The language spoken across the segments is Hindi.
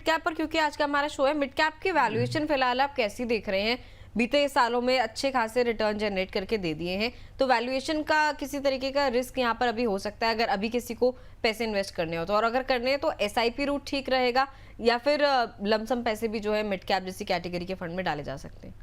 कैप पर, क्योंकि आज का हमारा शो है। मिड कैप की वैल्यूएशन फिलहाल आप कैसी देख रहे हैं? बीते सालों में अच्छे खासे रिटर्न जनरेट करके दे दिए हैं, तो वैल्यूएशन का किसी तरीके का रिस्क यहाँ पर अभी हो सकता है अगर अभी किसी को पैसे इन्वेस्ट करने हो तो? और अगर करने हैं तो एसआईपी रूट ठीक रहेगा या फिर लमसम पैसे भी जो है मिड कैप जैसी कैटेगरी के फंड में डाले जा सकते हैं?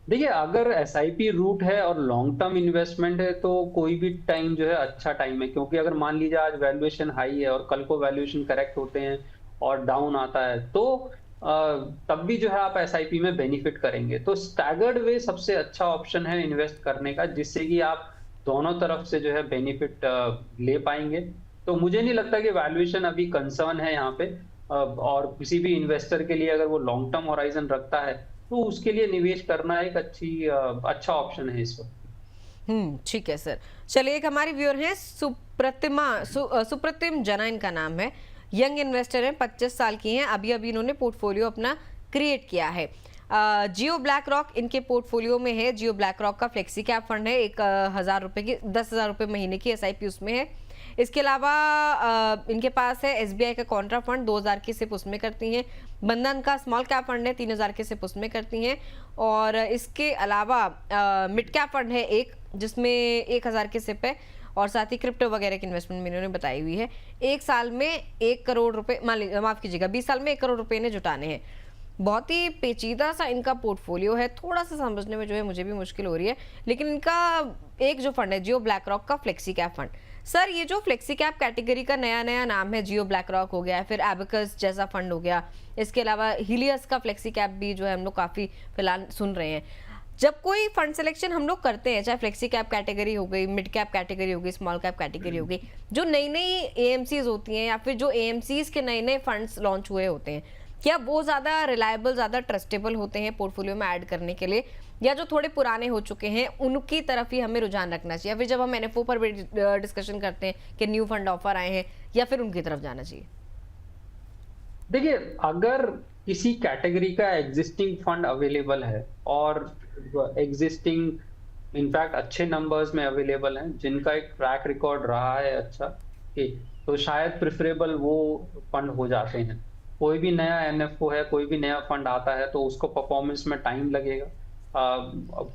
देखिए, अगर एसआईपी रूट है और लॉन्ग टर्म इन्वेस्टमेंट है तो कोई भी टाइम जो है अच्छा टाइम है, क्योंकि अगर मान लीजिए आज वैल्यूएशन हाई है और कल को वैल्यूएशन करेक्ट होते हैं और डाउन आता है तो तब भी जो है आप एसआईपी में बेनिफिट करेंगे। तो स्टैगर्ड वे सबसे अच्छा ऑप्शन है इन्वेस्ट करने का, जिससे कि आप दोनों तरफ से जो है बेनिफिट ले पाएंगे। तो मुझे नहीं लगता कि वैल्यूएशन अभी कंसर्न है यहाँ पे। और किसी भी इन्वेस्टर के लिए अगर वो लॉन्ग टर्म होराइजन रखता है तो उसके लिए निवेश करना एक अच्छा ऑप्शन है इस वक्त। ठीक है सर। चलिए, एक हमारी व्यूअर है सुप्रतिम जना इनका नाम है। यंग इन्वेस्टर हैं, 25 साल की हैं। अभी अभी इन्होंने पोर्टफोलियो अपना क्रिएट किया है। जियो ब्लैक रॉक इनके पोर्टफोलियो में है। जियो ब्लैक रॉक का फ्लेक्सी कैप फंड है। 10,000 रुपए महीने की एसआईपी उसमें है। इसके अलावा इनके पास है एसबीआई का कॉन्ट्रा फंड, 2,000 की सिप उसमें करती हैं। बंधन का स्मॉल कैप फंड है, 3,000 की सिप उसमें करती हैं। और इसके अलावा मिड कैप फंड है एक, जिसमें 1,000 की सिप है। और साथ ही क्रिप्टो वगैरह की इन्वेस्टमेंट में इन्होंने बताई हुई है। 1 साल में 1 करोड़ रुपए, माफ कीजिएगा, 20 साल में 1 करोड़ रुपए ने जुटाने हैं। बहुत ही पेचीदा सा इनका पोर्टफोलियो है, थोड़ा सा समझने में जो है मुझे भी मुश्किल हो रही है। लेकिन इनका एक जो फंड है जियो ब्लैक रॉक का फ्लेक्सी कैप फंड, सर ये जो फ्लेक्सी कैप कैटेगरी का नया नया नाम है, जियो ब्लैक रॉक हो गया, फिर एबेकस जैसा फंड हो गया, इसके अलावा हीलियस का फ्लेक्सी कैप भी जो है हम लोग काफी फिलहाल सुन रहे हैं। जब कोई फंड सिलेक्शन हम लोग करते हैं, चाहे फ्लेक्सी कैप कैटेगरी हो गई, मिड कैप कैटेगरी हो गई, स्मॉल कैप कैटेगरी हो गई, जो नई नई एएमसीज होती हैं या फिर जो एएमसीज के नए नए फंड्स लॉन्च हुए होते हैं, क्या वो ज़्यादा रिलायबल, ज़्यादा ट्रस्टेबल होते हैं पोर्टफोलियो में ऐड करने के लिए, या जो थोड़े पुराने हो चुके हैं उनकी तरफ ही हमें रुझान रखना चाहिए? या फिर जब हम एनएफओ पर भी डिस्कशन करते हैं कि न्यू फंड ऑफर आए हैं, या फिर उनकी तरफ जाना चाहिए? देखिए, अगर किसी कैटेगरी का एग्जिस्टिंग फंड अवेलेबल है और एग्जिस्टिंग इनफैक्ट अच्छे नंबर्स में अवेलेबल हैं, जिनका एक ट्रैक रिकॉर्ड रहा है अच्छा, ठीक, तो शायद प्रेफरेबल वो फंड हो जाते हैं। कोई भी नया एनएफओ है, कोई भी नया फंड आता है तो उसको परफॉर्मेंस में टाइम लगेगा।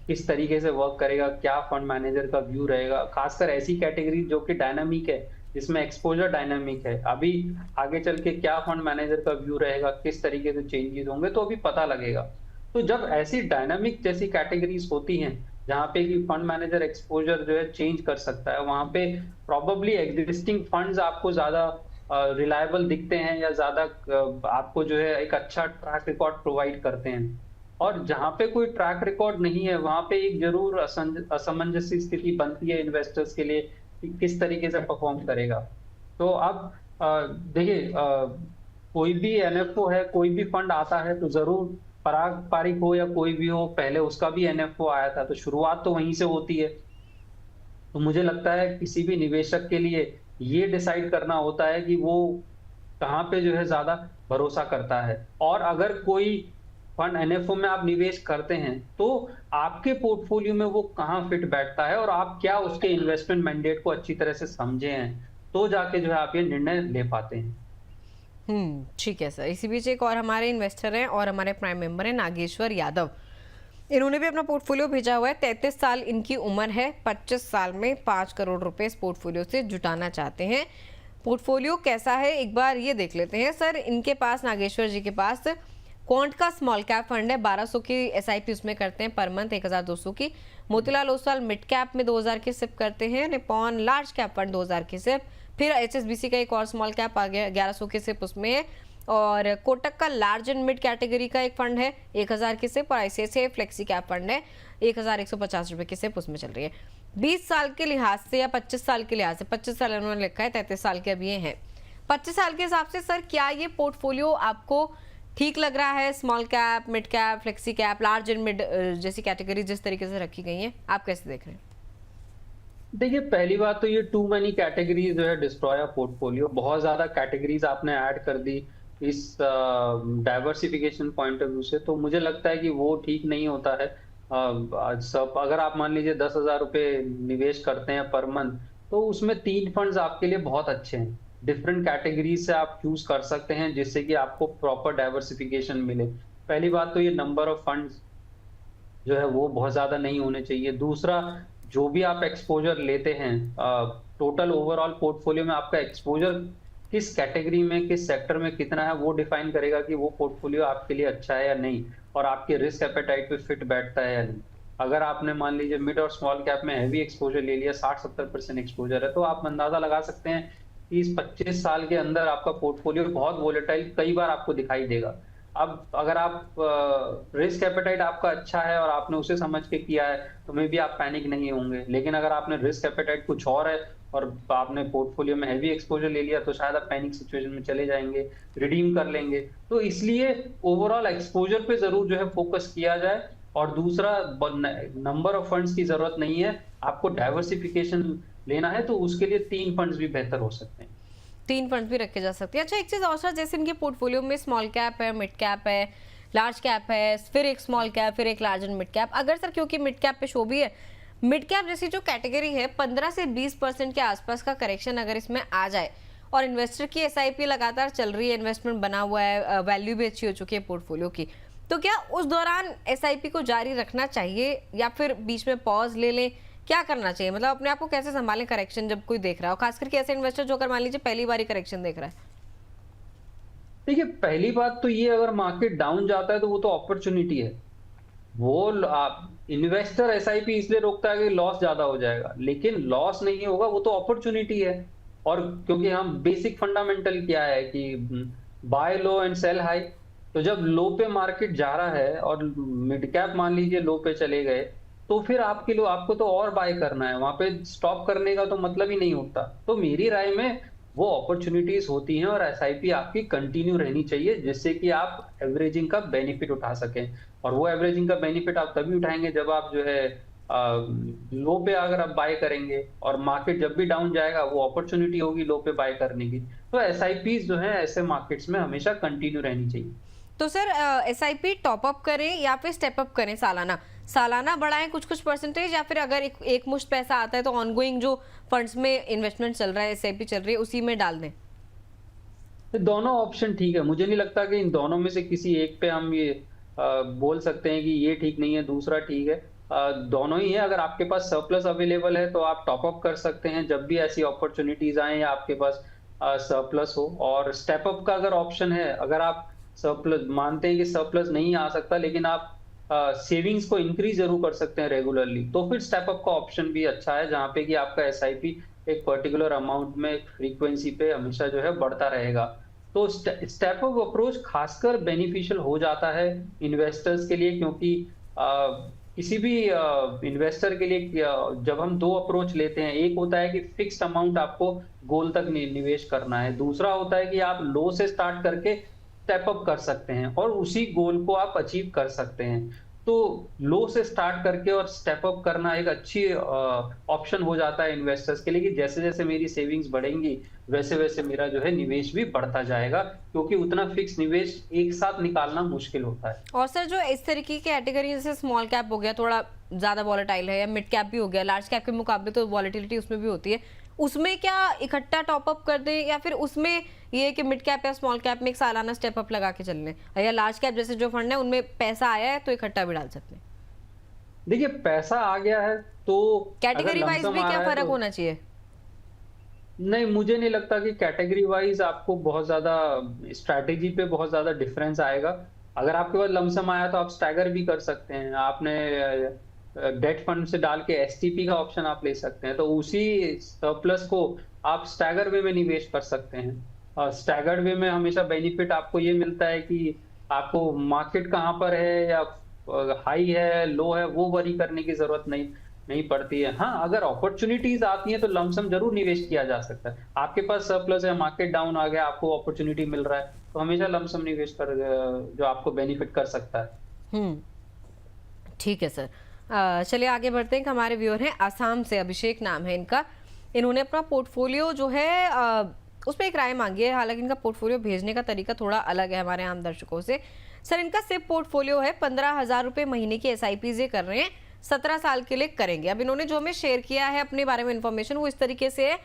किस तरीके से वर्क करेगा, क्या फंड मैनेजर का व्यू रहेगा, खासकर ऐसी कैटेगरी जो कि डायनामिक है, जिसमें एक्सपोजर डायनामिक है, अभी आगे चल के क्या फंड मैनेजर का व्यू रहेगा, किस तरीके से चेंजेस होंगे, तो अभी पता लगेगा। तो जब ऐसी डायनामिक जैसी कैटेगरीज होती हैं जहाँ पे कि फंड मैनेजर एक्सपोजर जो है चेंज कर सकता है, वहां पे प्रॉबेबली एग्जिस्टिंग फंड्स आपको ज्यादा रिलायबल दिखते हैं या ज्यादा आपको जो है एक अच्छा ट्रैक रिकॉर्ड प्रोवाइड करते हैं। और जहां पे कोई ट्रैक रिकॉर्ड नहीं है वहां पे एक जरूर असमंजस की स्थिति बनती है इन्वेस्टर्स के लिए कि किस तरीके से परफॉर्म करेगा। तो अब देखिए, कोई भी एनएफओ है, कोई भी फंड आता है तो जरूर पराग पारिक हो या कोई भी हो, पहले उसका भी एनएफओ आया था तो शुरुआत तो वहीं से होती है। तो मुझे लगता है किसी भी निवेशक के लिए ये डिसाइड करना होता है कि वो कहाँ पे जो है ज्यादा भरोसा करता है। और अगर कोई फंड एनएफओ में आप निवेश करते हैं तो आपके पोर्टफोलियो में वो कहाँ फिट बैठता है और आप क्या उसके इन्वेस्टमेंट मैंडेट को अच्छी तरह से समझे हैं, तो जाके जो है आप ये निर्णय ले पाते हैं। ठीक है सर। इसी बीच एक और हमारे इन्वेस्टर हैं और हमारे प्राइम मेंबर हैं नागेश्वर यादव। इन्होंने भी अपना पोर्टफोलियो भेजा हुआ है। 33 साल इनकी उम्र है। 25 साल में 5 करोड़ रुपए इस पोर्टफोलियो से जुटाना चाहते हैं। पोर्टफोलियो कैसा है एक बार ये देख लेते हैं। सर इनके पास, नागेश्वर जी के पास, क्वांट का स्मॉल कैप फंड है, 1200 की एसआईपी उसमें करते हैं पर मंथ, 1,200 की। मोतीलाल ओसवाल मिड कैप में 2,000 की सिप करते हैं। निपॉन लार्ज कैप फंड 2,000 की सिप। फिर एचएसबीसी का एक और स्मॉल कैप आ गया, 1,100 की सिप उसमें है। और कोटक का लार्ज एंड मिड कैटेगरी का एक फंड है, 1,000 की सिप। और आईसीआईसीआई फ्लेक्सी कैप फंड है, 1,150 रुपए की सिप उसमें चल रही है। 20 साल के लिहाज से या 25 साल के लिहाज से, 25 साल उन्होंने लिखा है, 33 साल के अभी ये हैं। 25 साल के हिसाब से सर क्या ये पोर्टफोलियो आपको ठीक लग रहा है? Small cap, mid cap, flexi cap, large and mid जैसी कैटेगरी जिस तरीके से रखी गई हैं, आप कैसे देख रहे हैं? देखिए, पहली बात तो ये टू मेनी कैटेगरीज जो है डिस्ट्रॉय पोर्टफोलियो, बहुत ज्यादा कैटेगरीज आपने ऐड कर दी इस डाइवर्सिफिकेशन पॉइंट ऑफ व्यू से, तो मुझे लगता है कि वो ठीक नहीं होता है। सब अगर आप मान लीजिए 10,000 रुपए निवेश करते हैं पर मंथ, तो उसमें 3 फंड्स आपके लिए बहुत अच्छे हैं। डिफरेंट कैटेगरीज से आप चूज कर सकते हैं जिससे कि आपको प्रॉपर डाइवर्सिफिकेशन मिले। पहली बात तो ये नंबर ऑफ फंड्स जो है वो बहुत ज़्यादा नहीं होने चाहिए। दूसरा, जो भी आप एक्सपोज़र लेते हैं टोटल ओवरऑल पोर्टफ़ोलियो में आपका एक्सपोज़र किस कैटेगरी में, किस सेक्टर में कितना है, वो डिफ़ाइन करेगा कि वो पोर्टफ़ोलियो आपके लिए अच्छा है या नहीं और आपके रिस्क एपेटाइट पे फिट बैठता है या नहीं। अगर आपने मान लीजिए मिड और स्मॉल कैप में हेवी एक्सपोज़र ले लिया, 60-70% एक्सपोज़र है, तो आप अंदाज़ा लगा सकते हैं कि इस 25 साल के अंदर आपका पोर्टफ़ोलियो बहुत वोलेटाइल कई बार आपको दिखाई देगा। अब अगर आप रिस्क एपेटाइट आपका अच्छा है और आपने उसे समझ के किया है, तो मे बी आप पैनिक नहीं होंगे। लेकिन अगर आपने रिस्क एपेटाइट कुछ और है और आपने पोर्टफोलियो में हेवी एक्सपोज़र ले लिया, तो शायद आप पैनिक सिचुएशन में चले जाएँगे, रिडीम कर लेंगे। तो इसलिए ओवरऑल एक्सपोज़र पे ज़रूर जो है फोकस किया जाए और दूसरा नंबर ऑफ फंड्स की ज़रूरत नहीं है। आपको डाइवर्सिफिकेशन लेना है, तो उसके लिए 3 फंड्स भी बेहतर हो सकते हैं। 3 फंड्स भी रखे जा सकते हैं। अच्छा, एक चीज़ और सर, जैसे इनके पोर्टफोलियो में स्मॉल कैप है, मिड कैप है, लार्ज कैप है, फिर एक स्मॉल कैप, फिर एक लार्ज एंड मिड कैप। अगर सर, क्योंकि मिड कैप पे शो भी है, मिड कैप जैसी जो कैटेगरी है 15 से 20% के आसपास का करेक्शन अगर इसमें आ जाए और इन्वेस्टर की एसआईपी लगातार चल रही है, इन्वेस्टमेंट बना हुआ है, वैल्यू भी अच्छी हो चुकी है पोर्टफोलियो की, तो क्या उस दौरान एसआईपी को जारी रखना चाहिए या फिर बीच में पॉज ले लें? क्या करना चाहिए? मतलब अपने आप को कैसे संभालें करेक्शन जब कोई देख रहा हो, खास करके ऐसे इन्वेस्टर जो अगर मान लीजिए पहली बार ही करेक्शन देख रहा है? देखिए, पहली बात तो ये, अगर मार्केट डाउन जाता है तो वो तो अपॉर्चुनिटी है। वो आप इन्वेस्टर एसआईपी इसलिए रोकता है कि लॉस ज्यादा हो जाएगा, लेकिन लॉस नहीं होगा, वो तो अपॉर्चुनिटी है। और क्योंकि हम बेसिक फंडामेंटल क्या है कि buy low and sell high. तो जब लो पे मार्केट जा रहा है और मिड कैप मान लीजिए लो पे चले गए, तो फिर आपके लिए आपको तो और बाय करना है, वहां पे स्टॉप करने का तो मतलब ही नहीं होता। तो मेरी राय में वो अपॉर्चुनिटीज होती हैं और एसआईपी आपकी कंटिन्यू रहनी चाहिए, जिससे कि आप एवरेजिंग का बेनिफिट उठा सकें। और वो एवरेजिंग का बेनिफिट आप तभी उठाएंगे जब आप जो है लो पे अगर आप बाय करेंगे, और मार्केट जब भी डाउन जाएगा वो अपॉर्चुनिटी होगी लो पे बाय करने की। तो एसआईपीज जो है ऐसे मार्केट्स में हमेशा कंटिन्यू रहनी चाहिए। तो सर, एसआईपी टॉप अप करें या फिर स्टेप अप करें सालाना? सालाना बढ़ाएं कुछ कुछ परसेंटेज, या फिर अगर एक मुश्त पैसा आता है तो ऑनगोइंग जो फंड्स में इन्वेस्टमेंट चल रहा है, एसआईपी चल रही है, उसी में डाल दें? तो दोनों ऑप्शन ठीक है। मुझे नहीं लगता कि इन दोनों में से किसी एक पे हम ये बोल सकते हैं कि ये ठीक नहीं है, दूसरा ठीक है। दोनों ही है। अगर आपके पास सरप्लस अवेलेबल है तो आप टॉप अप कर सकते हैं जब भी ऐसी अपॉर्चुनिटीज आए या आपके पास सरप्लस हो। और स्टेप अप का अगर ऑप्शन है, अगर आप सरप्लस मानते हैं कि सरप्लस नहीं आ सकता, लेकिन आप सेविंग्स को इंक्रीज जरूर कर सकते हैं रेगुलरली, तो फिर स्टेप अप का ऑप्शन भी अच्छा है, जहां पे कि आपका एसआईपी एक पर्टिकुलर अमाउंट में फ्रीक्वेंसी पे हमेशा जो है बढ़ता रहेगा। तो स्टेप अप अप्रोच खासकर बेनिफिशियल हो जाता है इन्वेस्टर्स के लिए, क्योंकि किसी भी इन्वेस्टर के लिए जब हम दो अप्रोच लेते हैं, एक होता है कि फिक्स्ड अमाउंट आपको गोल तक निवेश करना है, दूसरा होता है कि आप लो से स्टार्ट करके स्टेप अप कर सकते हैं और उसी गोल को आप अचीव कर सकते हैं। तो लो से स्टार्ट करके और स्टेप अप करना एक अच्छी ऑप्शन हो जाता है इन्वेस्टर्स के लिए, कि जैसे जैसे मेरी सेविंग्स बढ़ेंगी वैसे वैसे मेरा जो है निवेश भी बढ़ता जाएगा, क्योंकि उतना फिक्स निवेश एक साथ निकालना मुश्किल होता है। और सर, जो इस तरीके की कैटेगरी जैसे स्मॉल कैप हो गया, थोड़ा ज्यादा वॉलेटाइल है, या मिड कैप भी हो गया, लार्ज कैप के मुकाबले तो वॉलेटिलिटी उसमें भी होती है, उसमें क्या इकट्ठा टॉप अप कर दें, या फिर उसमें ये कि मिड कैप या स्मॉल कैप में एक सालाना स्टेप अप लगा के चल लें, या लार्ज कैप जैसे जो फंड है उनमें पैसा आया है तो इकट्ठा भी डाल सकते हैं? देखिए, पैसा आ गया है तो कैटेगरी अगर वाइज लमसम भी आ क्या रहा है फर्क तो होना चाहिए? नहीं, मुझे नहीं लगता कि कैटेगरी वाइज आपको बहुत ज्यादा स्ट्रैटेजी पे बहुत ज्यादा डिफरेंस आएगा। अगर आपके पास लमसम आया तो आप स्टैगर भी कर सकते हैं। आपने डेट फंड से डाल के एसटीपी का ऑप्शन आप ले सकते हैं, तो उसी सरप्लस को आप स्टैगर वे में निवेश कर सकते हैं। और स्टैगर्ड वे में हमेशा बेनिफिट आपको ये मिलता है कि आपको मार्केट कहाँ पर है या हाई है लो है वो वरी करने की जरूरत नहीं नहीं पड़ती है। हाँ, अगर अपॉर्चुनिटीज आती हैं तो लमसम जरूर निवेश किया जा सकता है। आपके पास सरप्लस है, मार्केट डाउन आ गया, आपको अपॉर्चुनिटी मिल रहा है, तो हमेशा लमसम निवेश कर जो आपको बेनिफिट कर सकता है। ठीक है सर। चलिए आगे बढ़ते हैं। हमारे व्यूअर हैं आसाम से, अभिषेक नाम है इनका। इन्होंने अपना पोर्टफोलियो जो है उस पर एक राय मांगी है। हालांकि इनका पोर्टफोलियो भेजने का तरीका थोड़ा अलग है हमारे आम दर्शकों से। सर, इनका सिर्फ पोर्टफोलियो है, 15,000 रुपये महीने की SIP ये कर रहे हैं, 17 साल के लिए करेंगे। अब इन्होंने जो हमें शेयर किया है अपने बारे में इन्फॉर्मेशन, वो इस तरीके से है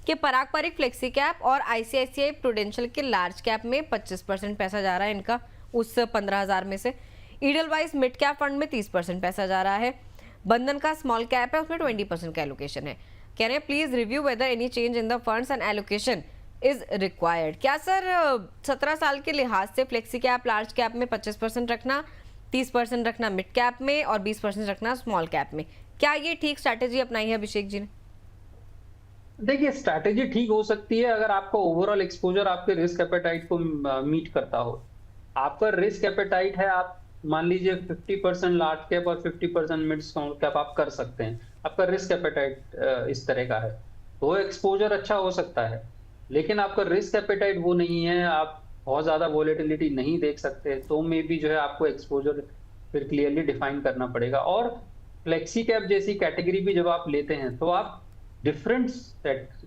कि पारंपरिक फ्लेक्सी कैप और आईसीआईसीआई प्रूडेंशियल के लार्ज कैप में 25% पैसा जा रहा है इनका उस 15,000 में से। ईडलवाइज मिड कैप फंड में 30% पैसा जा रहा है। बंधन का स्मॉल कैप है, उसमें 20% का एलोकेशन है। कह रहे हैं please review whether any change in the funds and allocation is required. क्या सर 17 साल के लिहाज से फ्लेक्सी कैप लार्ज कैप में 25% रखना, 30% रखना मिड कैप में और 20% रखना स्मॉल कैप में, क्या ये ठीक स्ट्रैटेजी अपनाई है अभिषेक जी ने? देखिए, स्ट्रैटेजी ठीक हो सकती है अगर आपका ओवरऑल एक्सपोजर आपके रिस्क एपेटाइट को मीट करता हो। आपका रिस्क एपेटाइट है, आप मान लीजिए 50% लार्ज कैप और 50% मिड स्मॉल कैप आप कर सकते हैं, आपका रिस्क एपेटाइट इस तरह का है, तो एक्सपोजर अच्छा हो सकता है। लेकिन आपका रिस्क एपेटाइट वो नहीं है, आप बहुत ज्यादा वोलेटिलिटी नहीं देख सकते, तो मे बी जो है आपको एक्सपोजर फिर क्लियरली डिफाइन करना पड़ेगा। और फ्लेक्सी कैप जैसी कैटेगरी भी जब आप लेते हैं तो आप डिफरेंट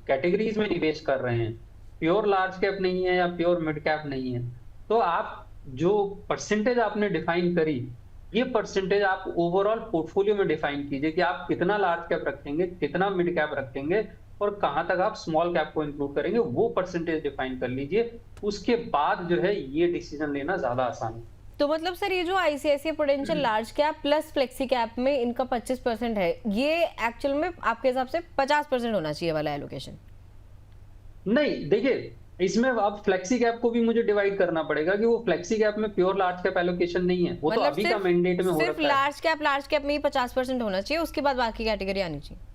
कैटेगरीज में निवेश कर रहे हैं, प्योर लार्ज कैप नहीं है या प्योर मिड कैप नहीं है। तो आप जो परसेंटेज आपने डिफाइन करी, ये परसेंटेज आप ओवरऑल पोर्टफोलियो में डिफाइन कीजिए कि आप कितना लार्ज कैप रखेंगे, कितना मिड कैप रखेंगे और कहां तक आप स्मॉल कैप को इंक्लूड करेंगे, वो परसेंटेज डिफाइन कर लीजिए। उसके बाद जो है ये डिसीजन लेना ज्यादा आसान है। तो मतलब सर ये जो ICICI prudential large cap plus flexi cap में इनका 25% है, ये एक्चुअल में आपके हिसाब से 50% होना चाहिए वाला एलोकेशन? नहीं, देखिए इसमें अब फ्लेक्सी कैप को भी मुझे डिवाइड करना पड़ेगा कि वो फ्लेक्सी कैप में प्योर लार्ज कैप एलोकेशन नहीं है, वो तो मतलब अभी का मैंडेट में हो सिर्फ रखा है। लार्ज कैप में ही 50% होना चाहिए, उसके बाद बाकी कैटेगरी आनी चाहिए।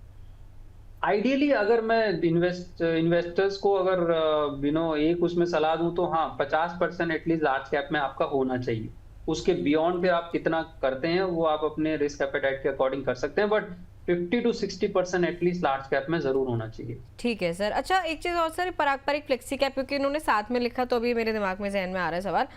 आइडियली अगर मैं इन्वेस्टर्स को अगर एक उसमें सलाह दूं तो हाँ, 50% एटलीस्ट लार्ज कैप में आपका होना चाहिए। उसके बियॉन्ड फिर आप कितना करते हैं वो आप अपने रिस्क एपेटाइट के अकॉर्डिंग कर सकते हैं, but 50 to 60% at least large cap में जरूर होना चाहिए। ठीक है सर। अच्छा, एक चीज और सर, पारंपरिक फ्लेक्सी कैप, क्योंकि इन्होंने साथ में लिखा तो अभी मेरे दिमाग में जहन में आ रहा है सवाल।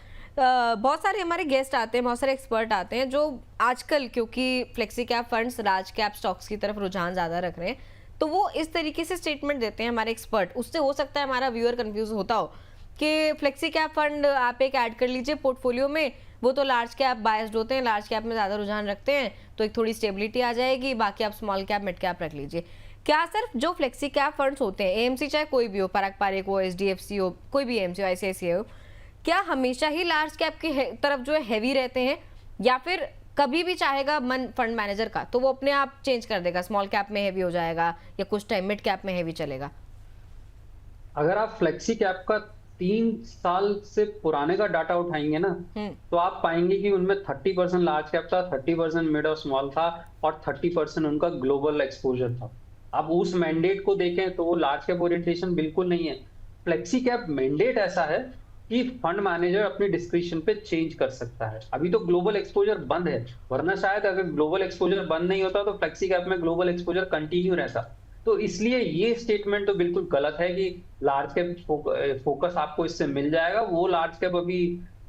बहुत सारे हमारे गेस्ट आते हैं, बहुत सारे एक्सपर्ट आते हैं जो आजकल क्योंकि flexi cap funds large cap stocks की तरफ रुझान ज्यादा रख रहे हैं, तो वो इस तरीके से स्टेटमेंट देते हैं हमारे एक्सपर्ट। उससे हो सकता है हमारा व्यूअर कंफ्यूज होता हो कि फ्लेक्सी कैप फंड आप एक ऐड कर लीजिए पोर्टफोलियो में, वो तो लार्ज कैप बायस्ड होते हैं, लार्ज कैप में ज़्यादा रुझान रखते हैं, तो एक थोड़ी स्टेबिलिटी आ जाएगी, बाकी आप स्मॉल कैप मिड कैप रख लीजिए। क्या सर जो फ्लेक्सी कैप फंड्स होते हैं, एएमसी चाहे कोई भी हो, पारंपरिक हो, एचडीएफसी हो, कोई भी एएमसी हो, आईसीआईसीआई हो, क्या हमेशा ही लार्ज कैप की तरफ जो है हैवी रहते हैं, या फिर कभी भी चाहेगा मन फंड मैनेजर का तो वो अपने आप चेंज कर देगा, स्मॉल कैप में हैवी हो जाएगा या कुछ टाइम मिड कैप में हैवी चलेगा? अगर आप फ्लेक्सी कैप का 3 साल से पुराने का डाटा उठाएंगे ना, तो आप पाएंगे कि उनमें 30% लार्ज कैप था, 30% मिड और स्मॉल था और 30% उनका ग्लोबल एक्सपोजर था। अब उस मैंडेट को देखें तो वो लार्ज कैप ओरिएंटेशन बिल्कुल नहीं है। फ्लेक्सी कैप मैंडेट ऐसा है कि फंड मैनेजर अपनी डिस्क्रिप्शन पे चेंज कर सकता है। अभी तो ग्लोबल एक्सपोजर बंद है, वरना शायद अगर ग्लोबल एक्सपोजर बंद नहीं होता तो फ्लेक्सी कैप में ग्लोबल एक्सपोजर कंटिन्यू रहता। तो इसलिए ये स्टेटमेंट तो बिल्कुल गलत है कि लार्ज कैप फोकस आपको इससे मिल जाएगा। वो लार्ज कैप अभी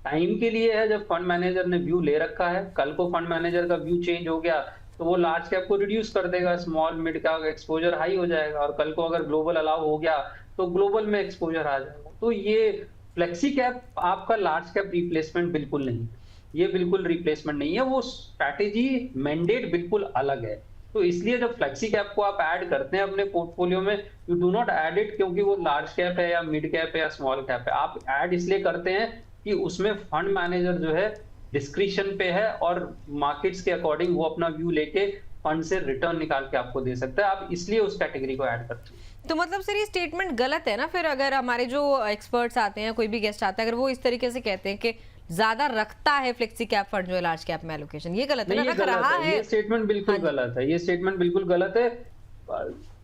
टाइम के लिए है, जब फंड मैनेजर ने व्यू ले रखा है। कल को फंड मैनेजर का व्यू चेंज हो गया तो वो लार्ज कैप को रिड्यूस कर देगा, स्मॉल मिड का एक्सपोजर हाई हो जाएगा, और कल को अगर ग्लोबल अलाउ हो गया तो ग्लोबल में एक्सपोजर आ जाएगा। तो ये फ्लेक्सी कैप आपका लार्ज कैप रिप्लेसमेंट बिल्कुल नहीं, ये बिल्कुल रिप्लेसमेंट नहीं है, वो स्ट्रैटेजी मैंडेट बिल्कुल अलग है। तो इसलिए जब फ्लेक्सी कैप को आप ऐड करते हैं अपने पोर्टफोलियो में, you do not add it क्योंकि वो लार्ज कैप है या मिड कैप है या स्मॉल कैप है। आप ऐड इसलिए करते हैं कि उसमें फंड मैनेजर जो है डिस्क्रिप्शन पे है और मार्केट्स के अकॉर्डिंग वो अपना व्यू लेके फंड से रिटर्न निकाल के आपको दे सकता है। आप इसलिए उस कैटेगरी को ऐड करते हैं। तो मतलब सर ये स्टेटमेंट गलत है ना फिर, अगर हमारे जो एक्सपर्ट्स आते हैं, कोई भी गेस्ट आता है, अगर वो इस तरीके से कहते हैं कि ज्यादा रखता है फ्लेक्सी कैप फंड जो है लार्ज कैप में एलोकेशन, ये गलत है ना? रख रहा है, ये स्टेटमेंट बिल्कुल गलत है, ये स्टेटमेंट बिल्कुल गलत है।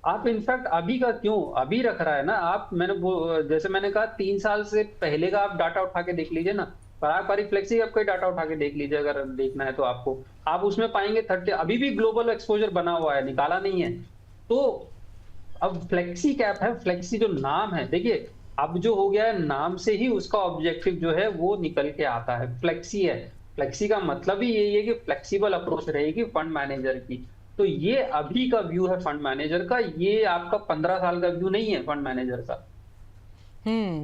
आप इनफैक्ट अभी का क्यों अभी रख रहा है ना, आप जैसे मैंने कहा 3 साल से पहले का आप डाटा उठा के देख लीजिए ना, पारंपरिक फ्लेक्सी कैप का डाटा उठा के देख लीजिए अगर देखना है तो आपको, आप उसमें पाएंगे 30 अभी भी ग्लोबल एक्सपोजर बना हुआ है, निकाला नहीं है। तो अब फ्लेक्सी कैप है, फ्लेक्सी जो नाम है, देखिए अब जो हो गया है नाम से ही उसका ऑब्जेक्टिव जो है वो निकल के आता है, फ्लेक्सी है। फ्लेक्सी का मतलब ही यही है कि फ्लेक्सिबल अप्रोच रहेगी फंड मैनेजर की। तो ये अभी का व्यू है फंड मैनेजर का, ये आपका 15 साल का व्यू नहीं है फंड मैनेजर का।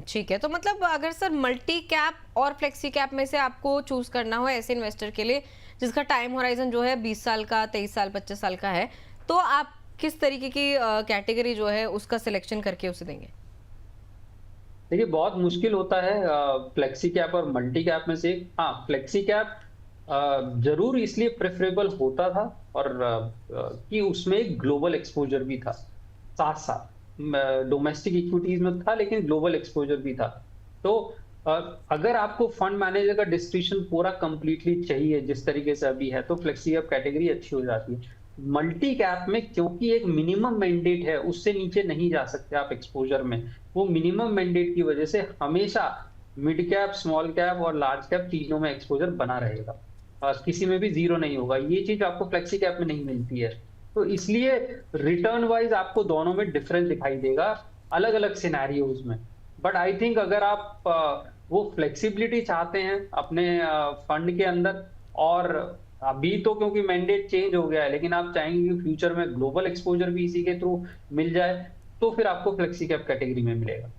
ठीक है। तो मतलब अगर सर मल्टी कैप और फ्लेक्सी कैप में से आपको चूज करना हो ऐसे इन्वेस्टर के लिए जिसका टाइम होराइजन जो है 20 साल का, 23 साल, 25 साल का है, तो आप किस तरीके की कैटेगरी जो है उसका सिलेक्शन करके उसे देंगे? देखिए बहुत मुश्किल होता है फ्लेक्सी कैप और मल्टी कैप में से हाँ फ्लेक्सी कैप जरूर इसलिए प्रेफरेबल होता था और कि उसमें एक ग्लोबल एक्सपोजर भी था साथ साथ डोमेस्टिक इक्विटीज में था लेकिन ग्लोबल एक्सपोजर भी था। तो अ, अगर आपको फंड मैनेजर का डिस्क्रिप्शन पूरा कंप्लीटली चाहिए जिस तरीके से अभी है तो फ्लेक्सी कैप कैटेगरी अच्छी हो जाती है। मल्टी कैप में क्योंकि एक मिनिमम मैंडेट है उससे नीचे नहीं जा सकते आप एक्सपोजर में। वो मिनिमम मैंडेट की वजह से हमेशा मिड कैप स्मॉल कैप और लार्ज कैप तीनों में एक्सपोजर बना रहेगा और किसी में भी जीरो नहीं होगा। ये चीज आपको फ्लेक्सी कैप में नहीं मिलती है। तो इसलिए रिटर्न वाइज आपको दोनों में डिफरेंस दिखाई देगा अलग अलग सिनेरियोज में। बट आई थिंक अगर आप वो फ्लेक्सिबिलिटी चाहते हैं अपने फंड के अंदर और अभी तो क्योंकि मैंडेट चेंज हो गया है लेकिन आप चाहेंगे कि फ्यूचर में ग्लोबल एक्सपोजर भी इसी के थ्रू मिल जाए तो फिर आपको फ्लेक्सी कैप कैटेगरी में मिलेगा।